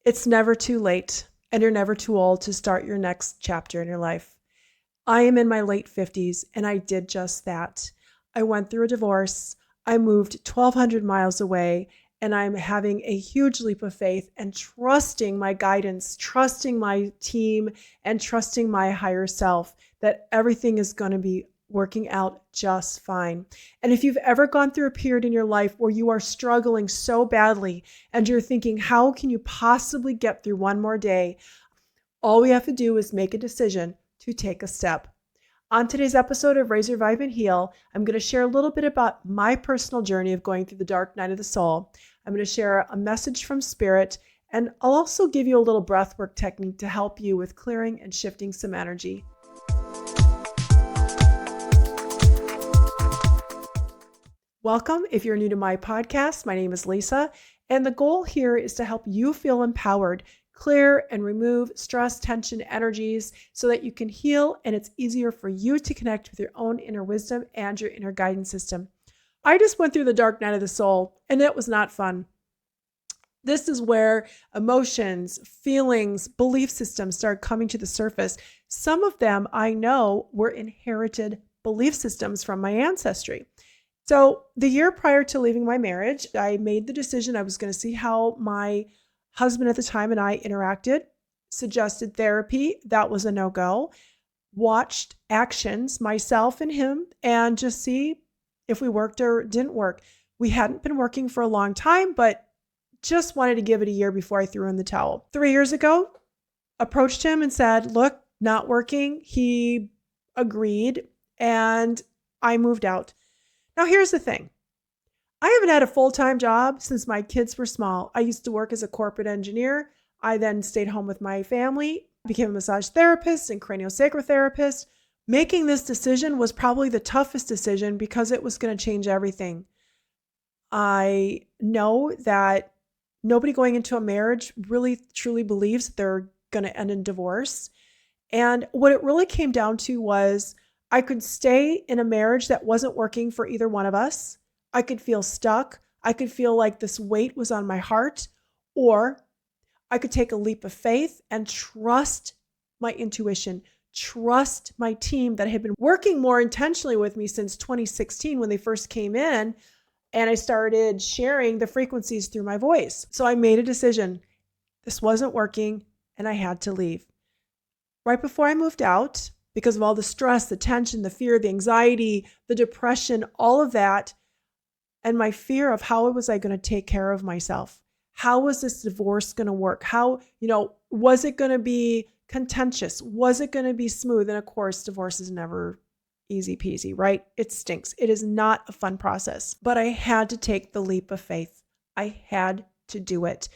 It's never too late, and you're never too old to start your next chapter in your life. I am in my late 50s, and I did just that. I went through a divorce. I moved 1,200 miles away, and I'm having a huge leap of faith and trusting my guidance, trusting my team, and trusting my higher self that everything is going to be working out just fine. And if you've ever gone through a period in your life where you are struggling so badly and you're thinking, how can you possibly get through one more day? All we have to do is make a decision to take a step. On today's episode of Raise, Revive, and Heal, I'm going to share a little bit about my personal journey of going through the dark night of the soul. I'm going to share a message from Spirit, and I'll also give you a little breathwork technique to help you with clearing and shifting some energy. Welcome. If you're new to my podcast, my name is Lisa, and the goal here is to help you feel empowered, clear and remove stress, tension, energies so that you can heal and it's easier for you to connect with your own inner wisdom and your inner guidance system. I just went through the dark night of the soul and it was not fun. This is where emotions, feelings, belief systems start coming to the surface. Some of them I know were inherited belief systems from my ancestry. So the year prior to leaving my marriage, I made the decision I was going to see how my husband at the time and I interacted, suggested therapy. That was a no-go. Watched actions, myself and him, and just see if we worked or didn't work. We hadn't been working for a long time, but just wanted to give it a year before I threw in the towel. 3 years ago, approached him and said, look, not working. He agreed, and I moved out. Now, here's the thing. I haven't had a full-time job since my kids were small. I used to work as a corporate engineer. I then stayed home with my family, became a massage therapist and craniosacral therapist. Making this decision was probably the toughest decision because it was going to change everything. I know that nobody going into a marriage really truly believes that they're going to end in divorce. And what it really came down to was I could stay in a marriage that wasn't working for either one of us. I could feel stuck. I could feel like this weight was on my heart, or I could take a leap of faith and trust my intuition, trust my team that had been working more intentionally with me since 2016 when they first came in, and I started sharing the frequencies through my voice. So I made a decision. This wasn't working, and I had to leave. Right before I moved out, because of all the stress, the tension, the fear, the anxiety, the depression, all of that, and my fear of how was I going to take care of myself? How was this divorce going to work? How, was it going to be contentious? Was it going to be smooth? And of course, divorce is never easy peasy, right? It stinks. It is not a fun process, but I had to take the leap of faith. I had to do it.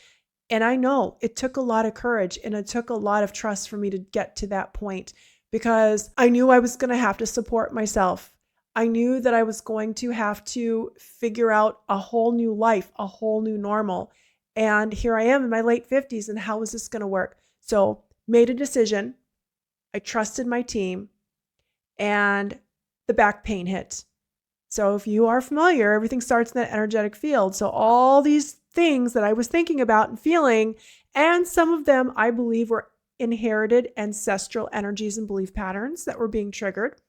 And I know it took a lot of courage and it took a lot of trust for me to get to that point, because I knew I was going to have to support myself. I knew that I was going to have to figure out a whole new life, a whole new normal. And here I am in my late 50s, and how is this going to work? So made a decision. I trusted my team, and the back pain hit. So if you are familiar, everything starts in that energetic field. So all these things that I was thinking about and feeling, and some of them I believe were inherited ancestral energies and belief patterns that were being triggered.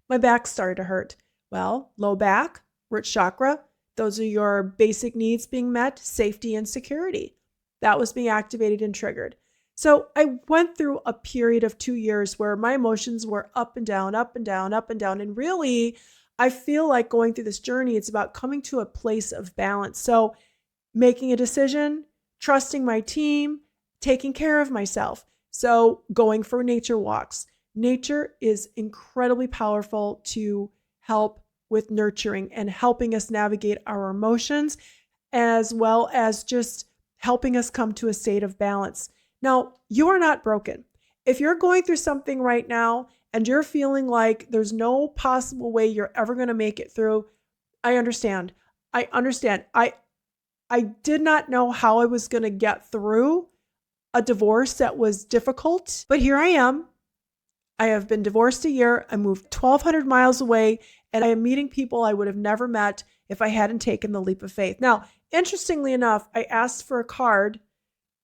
My back started to hurt. Well, low back, root chakra, those are your basic needs being met, safety and security. That was being activated and triggered. So I went through a period of 2 years where my emotions were up and down, up and down, up and down. And really, I feel like going through this journey, it's about coming to a place of balance. So making a decision, trusting my team, taking care of myself. So going for nature walks. Nature is incredibly powerful to help with nurturing and helping us navigate our emotions, as well as just helping us come to a state of balance. Now, you are not broken. If you're going through something right now and you're feeling like there's no possible way you're ever going to make it through, I understand. I did not know how I was going to get through a divorce that was difficult, but here I am. I have been divorced a year. I moved 1,200 miles away, and I am meeting people I would have never met if I hadn't taken the leap of faith. Now, interestingly enough, I asked for a card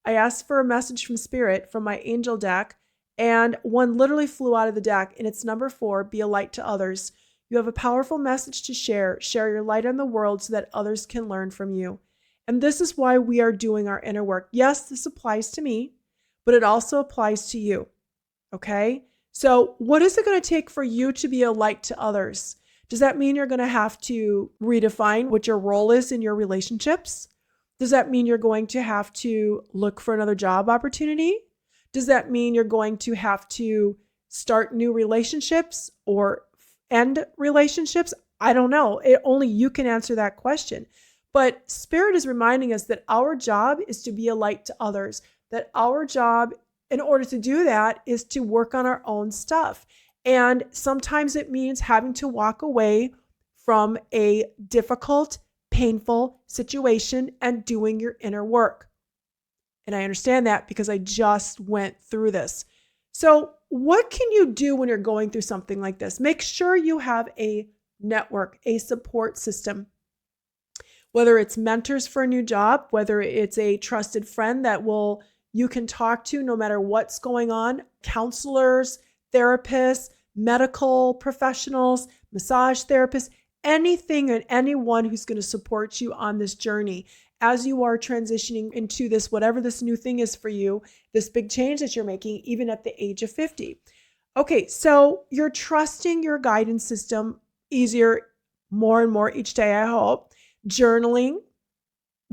I asked for a message from Spirit from my angel deck, and one literally flew out of the deck, and it's number 4, be a light to others. You have a powerful message to share. Share your light on the world so that others can learn from you. And this is why we are doing our inner work. Yes, this applies to me, but it also applies to you. Okay? So what is it going to take for you to be a light to others? Does that mean you're going to have to redefine what your role is in your relationships? Does that mean you're going to have to look for another job opportunity? Does that mean you're going to have to start new relationships or end relationships? I don't know. Only you can answer that question. But Spirit is reminding us that our job is to be a light to others, that our job in order to do that is to work on our own stuff. And sometimes it means having to walk away from a difficult, painful situation and doing your inner work. And I understand that because I just went through this. So what can you do when you're going through something like this? Make sure you have a network, a support system. Whether it's mentors for a new job, whether it's a trusted friend that you can talk to no matter what's going on, counselors, therapists, medical professionals, massage therapists, anything and anyone who's going to support you on this journey as you are transitioning into this, whatever this new thing is for you, this big change that you're making, even at the age of 50. Okay, so you're trusting your guidance system easier, more and more each day, I hope. Journaling,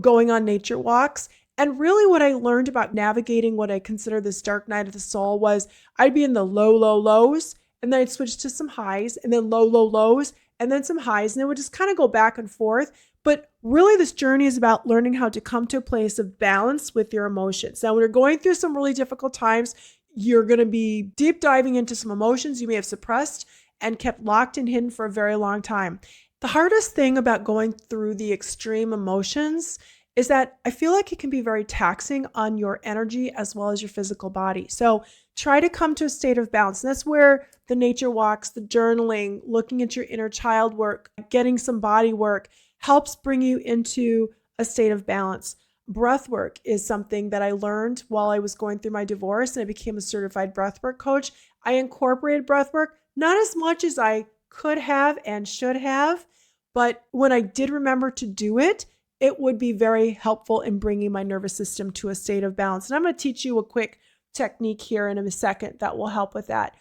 going on nature walks. And really what I learned about navigating what I consider this dark night of the soul was I'd be in the low, low lows, and then I'd switch to some highs, and then low, low lows, and then some highs, and it would just kind of go back and forth. But really this journey is about learning how to come to a place of balance with your emotions. Now, when you're going through some really difficult times, you're going to be deep diving into some emotions you may have suppressed and kept locked and hidden for a very long time. The hardest thing about going through the extreme emotions is that I feel like it can be very taxing on your energy as well as your physical body. So try to come to a state of balance. And that's where the nature walks, the journaling, looking at your inner child work, getting some body work helps bring you into a state of balance. Breathwork is something that I learned while I was going through my divorce and I became a certified breathwork coach. I incorporated breathwork, not as much as I could have and should have, but when I did remember to do it, it would be very helpful in bringing my nervous system to a state of balance. And I'm going to teach you a quick technique here in a second that will help with that.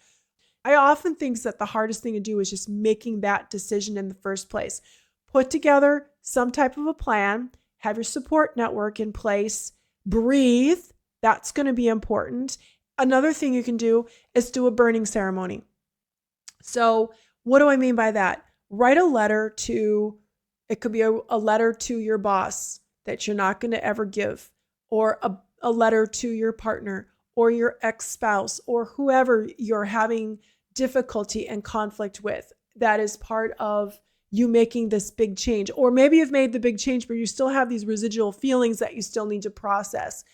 I often think that the hardest thing to do is just making that decision in the first place. Put together some type of a plan, have your support network in place, breathe. That's going to be important. Another thing you can do is do a burning ceremony. So what do I mean by that? Write a letter to, it could be a letter to your boss that you're not going to ever give, or a letter to your partner or your ex-spouse or whoever you're having difficulty and conflict with. That is part of you making this big change. Or maybe you've made the big change, but you still have these residual feelings that you still need to process.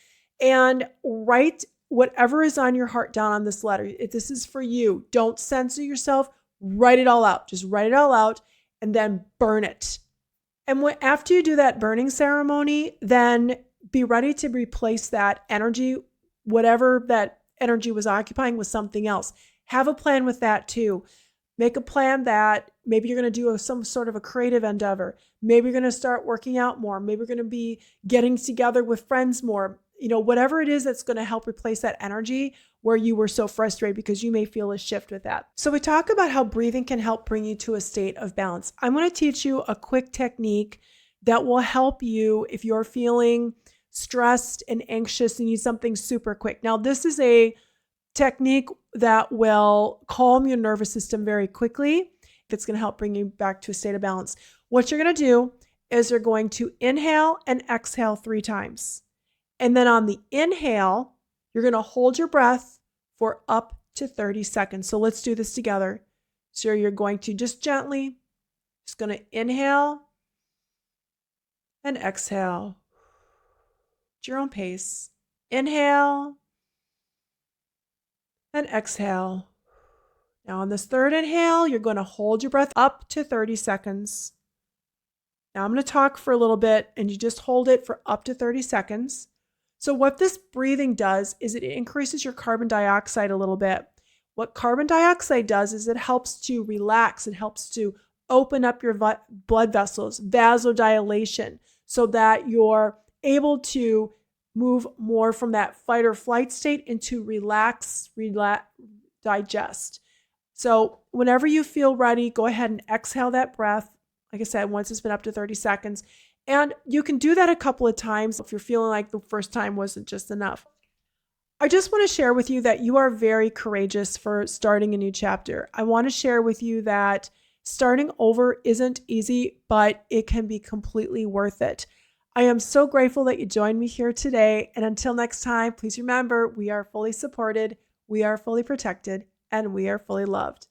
And write whatever is on your heart down on this letter. If this is for you, don't censor yourself. Write it all out. Just write it all out and then burn it. And after you do that burning ceremony, then be ready to replace that energy, whatever that energy was occupying, with something else. Have a plan with that too. Make a plan that maybe you're going to do some sort of a creative endeavor. Maybe you're going to start working out more. Maybe you're going to be getting together with friends more. Whatever it is that's going to help replace that energy where you were so frustrated, because you may feel a shift with that. So we talk about how breathing can help bring you to a state of balance. I'm going to teach you a quick technique that will help you if you're feeling stressed and anxious and need something super quick. Now, this is a technique that will calm your nervous system very quickly. It's going to help bring you back to a state of balance. What you're going to do is you're going to inhale and exhale 3 times. And then on the inhale, you're going to hold your breath for up to 30 seconds. So let's do this together. So you're going to just gently, just going to inhale and exhale at your own pace. Inhale and exhale. Now on this third inhale, you're going to hold your breath up to 30 seconds. Now I'm going to talk for a little bit and you just hold it for up to 30 seconds. So what this breathing does is it increases your carbon dioxide a little bit. What carbon dioxide does is it helps to relax. It helps to open up your blood vessels, vasodilation, so that you're able to move more from that fight or flight state into relax, digest. So whenever you feel ready, go ahead and exhale that breath. Like I said, once it's been up to 30 seconds. And you can do that a couple of times if you're feeling like the first time wasn't just enough. I just want to share with you that you are very courageous for starting a new chapter. I want to share with you that starting over isn't easy, but it can be completely worth it. I am so grateful that you joined me here today. And until next time, please remember, we are fully supported, we are fully protected, and we are fully loved.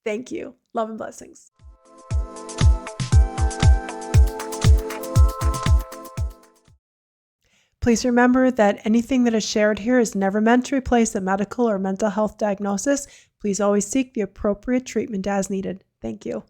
Thank you. Love and blessings. Please remember that anything that is shared here is never meant to replace a medical or mental health diagnosis. Please always seek the appropriate treatment as needed. Thank you.